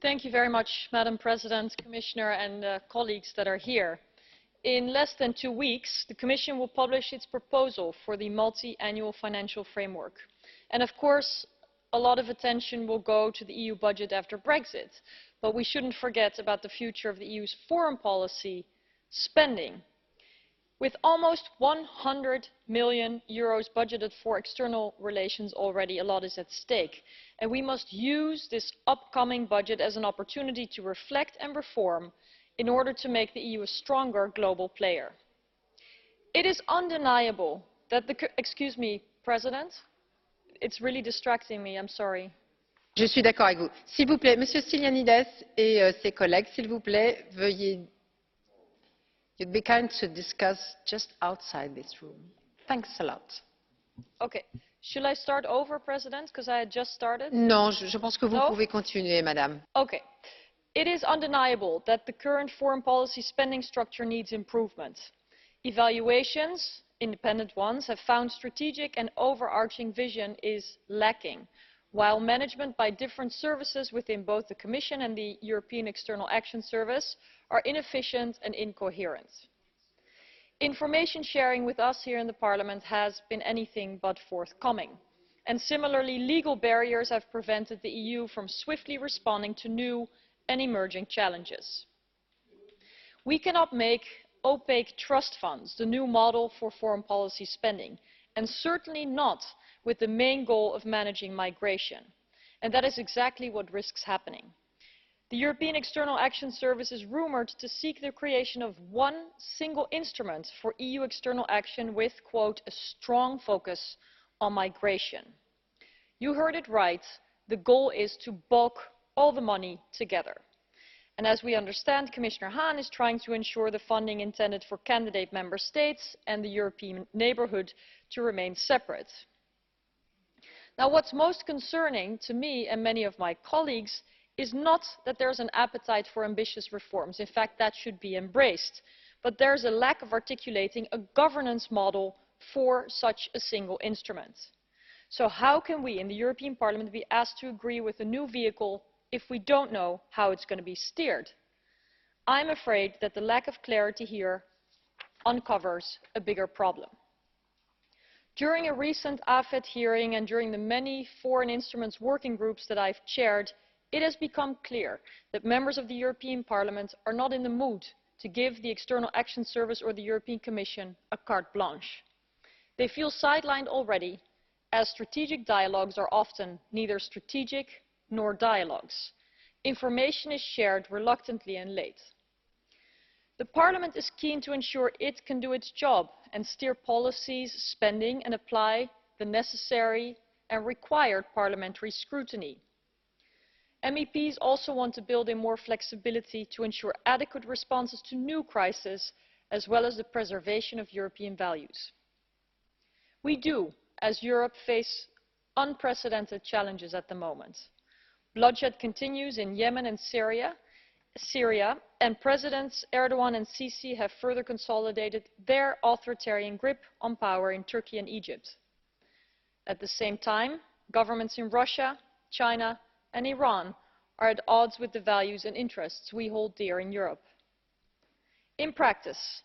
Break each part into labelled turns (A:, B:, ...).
A: Thank you very much, Madam President, Commissioner and colleagues that are here. In less than 2 weeks, the Commission will publish its proposal for the multi-annual financial framework. And of course, a lot of attention will go to the EU budget after Brexit, but we shouldn't forget about the future of the EU's foreign policy spending. With almost €100 million budgeted for external relations already, a lot is at stake. And we must use this upcoming budget as an opportunity to reflect and reform in order to make the EU a stronger global player. It is undeniable that the... Excuse me, President? It's really distracting me, I'm sorry.
B: Je suis d'accord avec vous. S'il vous plaît, Monsieur Stylianides et ses collègues, s'il vous plaît, veuillez... You'd be kind to discuss just outside this room. Thanks a lot.
A: Okay. Shall I start over, President, because I had just started?
B: Non, je pense que vous pouvez continuer, Madame.
A: Okay. It is undeniable that the current foreign policy spending structure needs improvement. Evaluations, independent ones, have found strategic and overarching vision is lacking, while management by different services within both the Commission and the European External Action Service are inefficient and incoherent. Information sharing with us here in the Parliament has been anything but forthcoming, and similarly legal barriers have prevented the EU from swiftly responding to new and emerging challenges. We cannot make opaque trust funds the new model for foreign policy spending, and certainly not with the main goal of managing migration, and that is exactly what risks happening. The European External Action Service is rumoured to seek the creation of one single instrument for EU external action with, quote, a strong focus on migration. You heard it right, the goal is to bulk all the money together. And as we understand, Commissioner Hahn is trying to ensure the funding intended for candidate member states and the European neighbourhood to remain separate. Now, what's most concerning to me and many of my colleagues is not that there's an appetite for ambitious reforms. In fact, that should be embraced. But there's a lack of articulating a governance model for such a single instrument. So how can we in the European Parliament be asked to agree with a new vehicle if we don't know how it's going to be steered? I'm afraid that the lack of clarity here uncovers a bigger problem. During a recent AFET hearing and during the many foreign instruments working groups that I've chaired, it has become clear that members of the European Parliament are not in the mood to give the External Action Service or the European Commission a carte blanche. They feel sidelined already, as strategic dialogues are often neither strategic nor dialogues. Information is shared reluctantly and late. The Parliament is keen to ensure it can do its job and steer policies, spending and apply the necessary and required parliamentary scrutiny. MEPs also want to build in more flexibility to ensure adequate responses to new crises, as well as the preservation of European values. We do, as Europe, face unprecedented challenges at the moment. Bloodshed continues in Yemen and Syria, and Presidents Erdogan and Sisi have further consolidated their authoritarian grip on power in Turkey and Egypt. At the same time, governments in Russia, China and Iran are at odds with the values and interests we hold dear in Europe. In practice,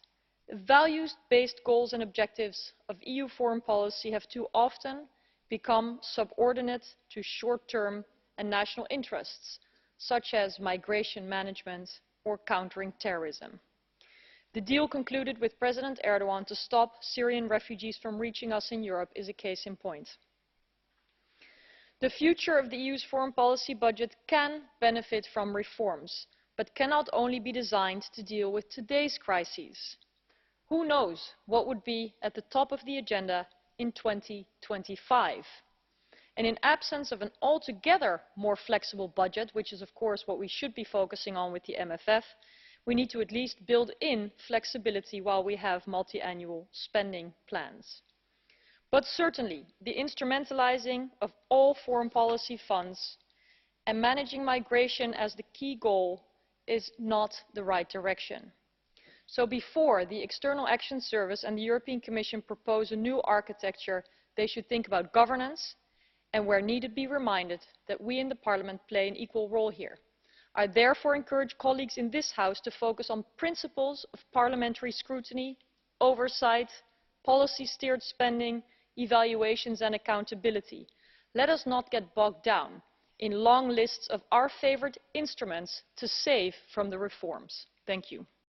A: values-based goals and objectives of EU foreign policy have too often become subordinate to short-term and national interests, such as migration management or countering terrorism. The deal concluded with President Erdogan to stop Syrian refugees from reaching us in Europe is a case in point. The future of the EU's foreign policy budget can benefit from reforms, but cannot only be designed to deal with today's crises. Who knows what would be at the top of the agenda in 2025? And in absence of an altogether more flexible budget, which is of course what we should be focusing on with the MFF, we need to at least build in flexibility while we have multi-annual spending plans. But certainly, the instrumentalizing of all foreign policy funds and managing migration as the key goal is not the right direction. So before the External Action Service and the European Commission propose a new architecture, they should think about governance and where needed be reminded that we in the Parliament play an equal role here. I therefore encourage colleagues in this House to focus on principles of parliamentary scrutiny, oversight, policy-steered spending, evaluations and accountability. Let us not get bogged down in long lists of our favourite instruments to save from the reforms. Thank you.